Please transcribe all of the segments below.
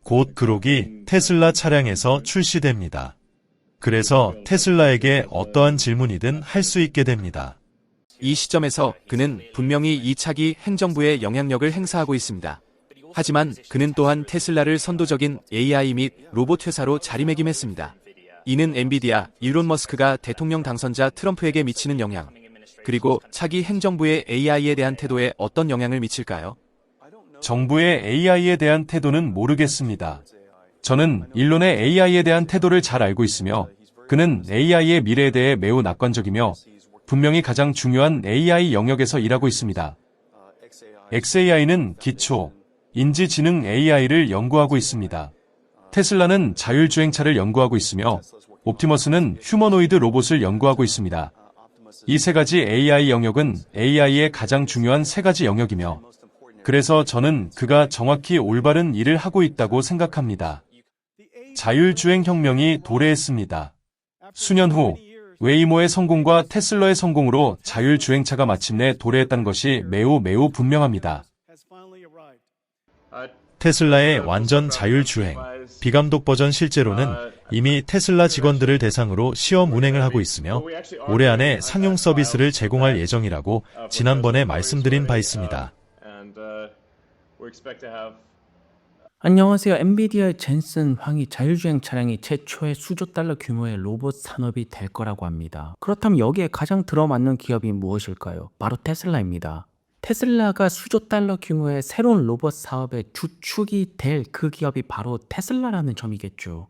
곧 그록이 테슬라 차량에서 출시됩니다. 그래서 테슬라에게 어떠한 질문이든 할 수 있게 됩니다. 이 시점에서 그는 분명히 이 차기 행정부에 영향력을 행사하고 있습니다. 하지만 그는 또한 테슬라를 선도적인 AI 및 로봇 회사로 자리매김했습니다. 이는 엔비디아, 일론 머스크가 대통령 당선자 트럼프에게 미치는 영향, 그리고 차기 행정부의 AI에 대한 태도에 어떤 영향을 미칠까요? 정부의 AI에 대한 태도는 모르겠습니다. 저는 일론의 AI에 대한 태도를 잘 알고 있으며 그는 AI의 미래에 대해 매우 낙관적이며 분명히 가장 중요한 AI 영역에서 일하고 있습니다. xAI는 기초, 인지지능 AI를 연구하고 있습니다. 테슬라는 자율주행차를 연구하고 있으며 옵티머스는 휴머노이드 로봇을 연구하고 있습니다. 이 세 가지 AI 영역은 AI의 가장 중요한 세 가지 영역이며 그래서 저는 그가 정확히 올바른 일을 하고 있다고 생각합니다. 자율주행 혁명이 도래했습니다. 수년 후 웨이모의 성공과 테슬라의 성공으로 자율주행차가 마침내 도래했다는 것이 매우 분명합니다. 테슬라의 완전 자율주행, 비감독 버전 실제로는 이미 테슬라 직원들을 대상으로 시험 운행을 하고 있으며 올해 안에 상용 서비스를 제공할 예정이라고 지난번에 말씀드린 바 있습니다. 안녕하세요. 엔비디아의 젠슨 황이 자율주행 차량이 최초의 수조 달러 규모의 로봇 산업이 될 거라고 합니다. 그렇다면 여기에 가장 들어맞는 기업이 무엇일까요? 바로 테슬라입니다. 테슬라가 수조 달러 규모의 새로운 로봇 사업의 주축이 될 그 기업이 바로 테슬라라는 점이겠죠.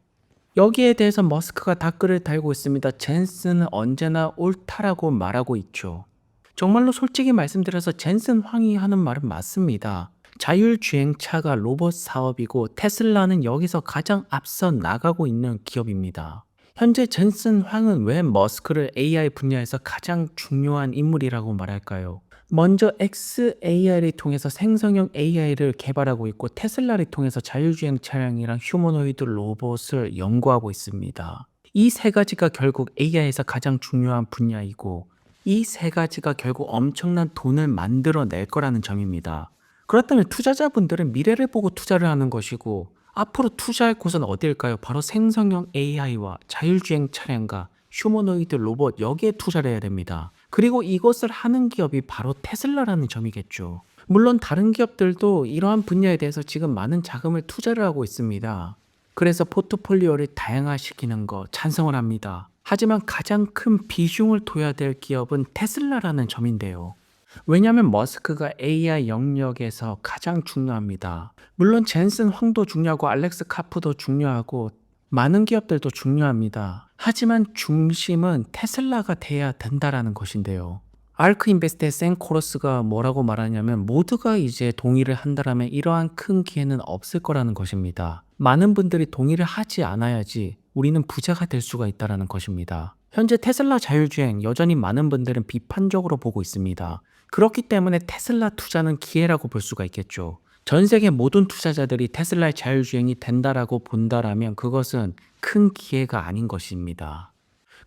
여기에 대해서 머스크가 댓글을 달고 있습니다. 젠슨은 언제나 옳다라고 말하고 있죠. 정말로 솔직히 말씀드려서 젠슨 황이 하는 말은 맞습니다. 자율주행차가 로봇 사업이고 테슬라는 여기서 가장 앞서 나가고 있는 기업입니다. 현재 젠슨 황은 왜 머스크를 AI 분야에서 가장 중요한 인물이라고 말할까요? 먼저 xAI를 통해서 생성형 AI를 개발하고 있고 테슬라를 통해서 자율주행 차량이랑 휴머노이드 로봇을 연구하고 있습니다. 이 세 가지가 결국 AI에서 가장 중요한 분야이고 이 세 가지가 결국 엄청난 돈을 만들어낼 거라는 점입니다. 그렇다면 투자자분들은 미래를 보고 투자를 하는 것이고 앞으로 투자할 곳은 어디일까요? 바로 생성형 AI와 자율주행 차량과 휴머노이드 로봇 여기에 투자를 해야 됩니다. 그리고 이것을 하는 기업이 바로 테슬라라는 점이겠죠. 물론 다른 기업들도 이러한 분야에 대해서 지금 많은 자금을 투자를 하고 있습니다. 그래서 포트폴리오를 다양화시키는 거 찬성을 합니다. 하지만 가장 큰 비중을 둬야 될 기업은 테슬라라는 점인데요. 왜냐하면 머스크가 AI 영역에서 가장 중요합니다. 물론 젠슨 황도 중요하고 알렉스 카프도 중요하고 많은 기업들도 중요합니다. 하지만 중심은 테슬라가 돼야 된다라는 것인데요. 아크 인베스트의 샘 코러스가 뭐라고 말하냐면 모두가 이제 동의를 한다라면 이러한 큰 기회는 없을 거라는 것입니다. 많은 분들이 동의를 하지 않아야지 우리는 부자가 될 수가 있다는 것입니다. 현재 테슬라 자율주행 여전히 많은 분들은 비판적으로 보고 있습니다. 그렇기 때문에 테슬라 투자는 기회라고 볼 수가 있겠죠. 전 세계 모든 투자자들이 테슬라의 자율주행이 된다라고 본다라면 그것은 큰 기회가 아닌 것입니다.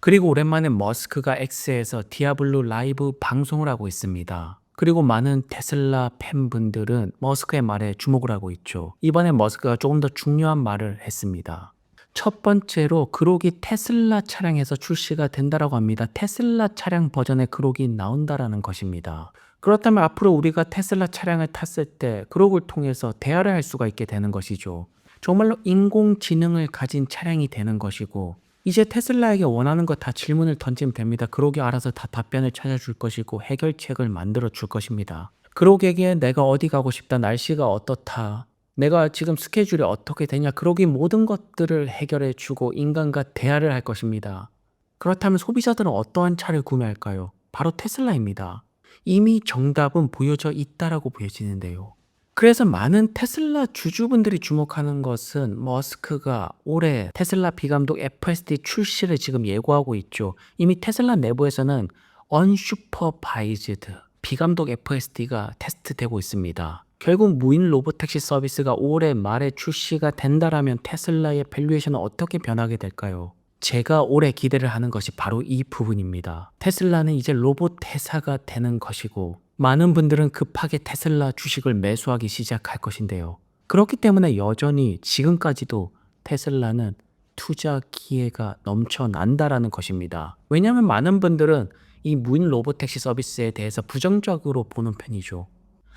그리고 오랜만에 머스크가 X에서 디아블로 라이브 방송을 하고 있습니다. 그리고 많은 테슬라 팬분들은 머스크의 말에 주목을 하고 있죠. 이번에 머스크가 조금 더 중요한 말을 했습니다. 첫 번째로 그록이 테슬라 차량에서 출시가 된다라고 합니다. 테슬라 차량 버전의 그록이 나온다라는 것입니다. 그렇다면 앞으로 우리가 테슬라 차량을 탔을 때 그록을 통해서 대화를 할 수가 있게 되는 것이죠. 정말로 인공지능을 가진 차량이 되는 것이고 이제 테슬라에게 원하는 거 다 질문을 던지면 됩니다. 그록이 알아서 다 답변을 찾아줄 것이고 해결책을 만들어 줄 것입니다. 그록에게 내가 어디 가고 싶다, 날씨가 어떻다, 내가 지금 스케줄이 어떻게 되냐, 그러기 모든 것들을 해결해 주고 인간과 대화를 할 것입니다. 그렇다면 소비자들은 어떠한 차를 구매할까요? 바로 테슬라입니다. 이미 정답은 보여져 있다라고 보여지는데요. 그래서 많은 테슬라 주주분들이 주목하는 것은 머스크가 올해 테슬라 비감독 FSD 출시를 지금 예고하고 있죠. 이미 테슬라 내부에서는 unsupervised 비감독 FSD가 테스트되고 있습니다. 결국 무인 로봇택시 서비스가 올해 말에 출시가 된다라면 테슬라의 밸류에이션은 어떻게 변하게 될까요? 제가 올해 기대를 하는 것이 바로 이 부분입니다. 테슬라는 이제 로봇 회사가 되는 것이고 많은 분들은 급하게 테슬라 주식을 매수하기 시작할 것인데요. 그렇기 때문에 여전히 지금까지도 테슬라는 투자 기회가 넘쳐난다라는 것입니다. 왜냐하면 많은 분들은 이 무인 로보택시 서비스에 대해서 부정적으로 보는 편이죠.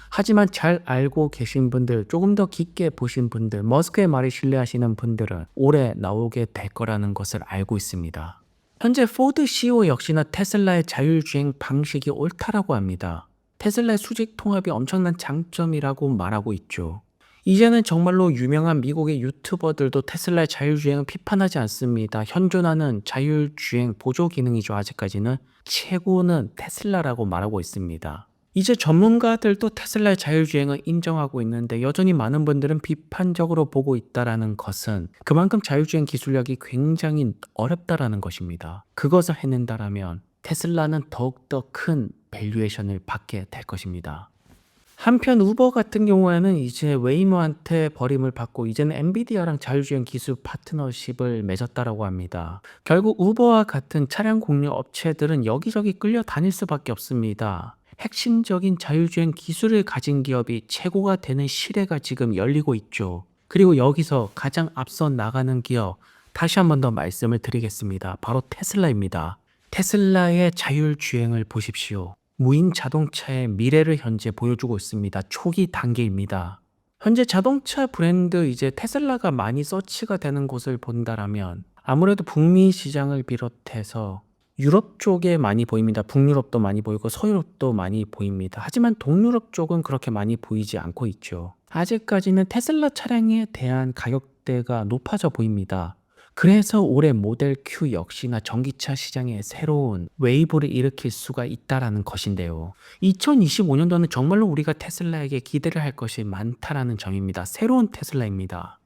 하지만 잘 알고 계신 분들, 조금 더 깊게 보신 분들, 머스크의 말을 신뢰하시는 분들은 올해 나오게 될 거라는 것을 알고 있습니다. 현재 포드 CEO 역시나 테슬라의 자율주행 방식이 옳다라고 합니다. 테슬라의 수직 통합이 엄청난 장점이라고 말하고 있죠. 이제는 정말로 유명한 미국의 유튜버들도 테슬라의 자율주행을 비판하지 않습니다. 현존하는 자율주행 보조 기능이죠. 아직까지는 최고는 테슬라라고 말하고 있습니다. 이제 전문가들도 테슬라의 자율주행을 인정하고 있는데 여전히 많은 분들은 비판적으로 보고 있다는 것은 그만큼 자율주행 기술력이 굉장히 어렵다라는 것입니다. 그것을 해낸다라면 테슬라는 더욱더 큰 밸류에이션을 받게 될 것입니다. 한편 우버 같은 경우에는 이제 웨이모한테 버림을 받고 이제는 엔비디아랑 자율주행 기술 파트너십을 맺었다라고 합니다. 결국 우버와 같은 차량 공유 업체들은 여기저기 끌려다닐 수밖에 없습니다. 핵심적인 자율주행 기술을 가진 기업이 최고가 되는 시대가 지금 열리고 있죠. 그리고 여기서 가장 앞서 나가는 기업 다시 한 번 더 말씀을 드리겠습니다. 바로 테슬라입니다. 테슬라의 자율주행을 보십시오. 무인 자동차의 미래를 현재 보여주고 있습니다. 초기 단계입니다. 현재 자동차 브랜드 이제 테슬라가 많이 서치가 되는 곳을 본다라면 아무래도 북미 시장을 비롯해서 유럽 쪽에 많이 보입니다. 북유럽도 많이 보이고 서유럽도 많이 보입니다. 하지만 동유럽 쪽은 그렇게 많이 보이지 않고 있죠. 아직까지는 테슬라 차량에 대한 가격대가 높아져 보입니다. 그래서 올해 모델 Q 역시나 전기차 시장에 새로운 웨이브를 일으킬 수가 있다라는 것인데요. 2025년도는 정말로 우리가 테슬라에게 기대를 할 것이 많다라는 점입니다. 새로운 테슬라입니다.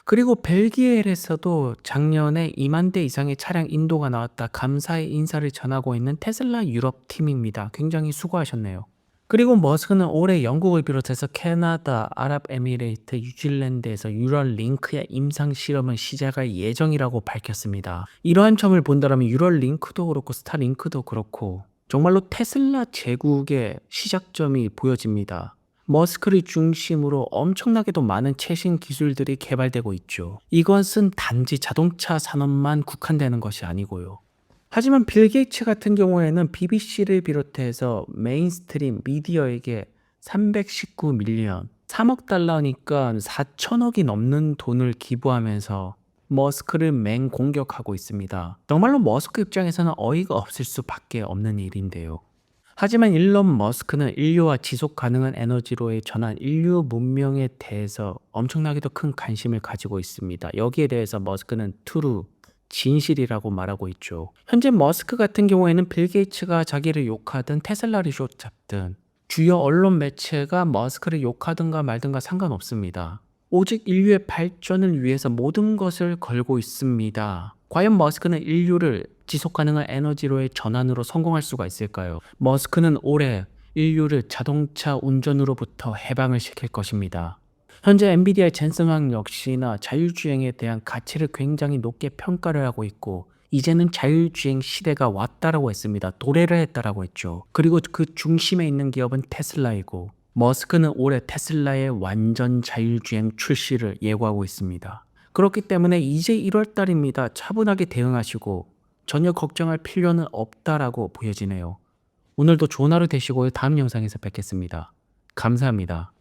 그리고 벨기에에서도 작년에 2만 대 이상의 차량 인도가 나왔다. 감사의 인사를 전하고 있는 테슬라 유럽 팀입니다. 굉장히 수고하셨네요. 그리고 머스크는 올해 영국을 비롯해서 캐나다, 아랍에미레이트, 뉴질랜드에서 유럴링크의 임상 실험을 시작할 예정이라고 밝혔습니다. 이러한 점을 본다면 유럴링크도 그렇고 스타링크도 그렇고 정말로 테슬라 제국의 시작점이 보여집니다. 머스크를 중심으로 엄청나게도 많은 최신 기술들이 개발되고 있죠. 이것은 단지 자동차 산업만 국한되는 것이 아니고요. 하지만 빌 게이츠 같은 경우에는 BBC를 비롯해서 메인스트림 미디어에게 319 밀리언, 3억 달러니까 4천억이 넘는 돈을 기부하면서 머스크를 맹공격하고 있습니다. 정말로 머스크 입장에서는 어이가 없을 수밖에 없는 일인데요. 하지만 일론 머스크는 인류와 지속 가능한 에너지로의 전환, 인류 문명에 대해서 엄청나게도 큰 관심을 가지고 있습니다. 여기에 대해서 머스크는 트루, 진실이라고 말하고 있죠. 현재 머스크 같은 경우에는 빌 게이츠가 자기를 욕하든 테슬라를 쇼잡든 주요 언론 매체가 머스크를 욕하든가 말든가 상관없습니다. 오직 인류의 발전을 위해서 모든 것을 걸고 있습니다. 과연 머스크는 인류를 지속가능한 에너지로의 전환으로 성공할 수가 있을까요? 머스크는 올해 인류를 자동차 운전으로부터 해방을 시킬 것입니다. 현재 엔비디아의 젠슨 황 역시나 자율주행에 대한 가치를 굉장히 높게 평가를 하고 있고 이제는 자율주행 시대가 왔다라고 했습니다. 도래를 했다라고 했죠. 그리고 그 중심에 있는 기업은 테슬라이고 머스크는 올해 테슬라의 완전 자율주행 출시를 예고하고 있습니다. 그렇기 때문에 이제 1월 달입니다. 차분하게 대응하시고 전혀 걱정할 필요는 없다라고 보여지네요. 오늘도 좋은 하루 되시고요. 다음 영상에서 뵙겠습니다. 감사합니다.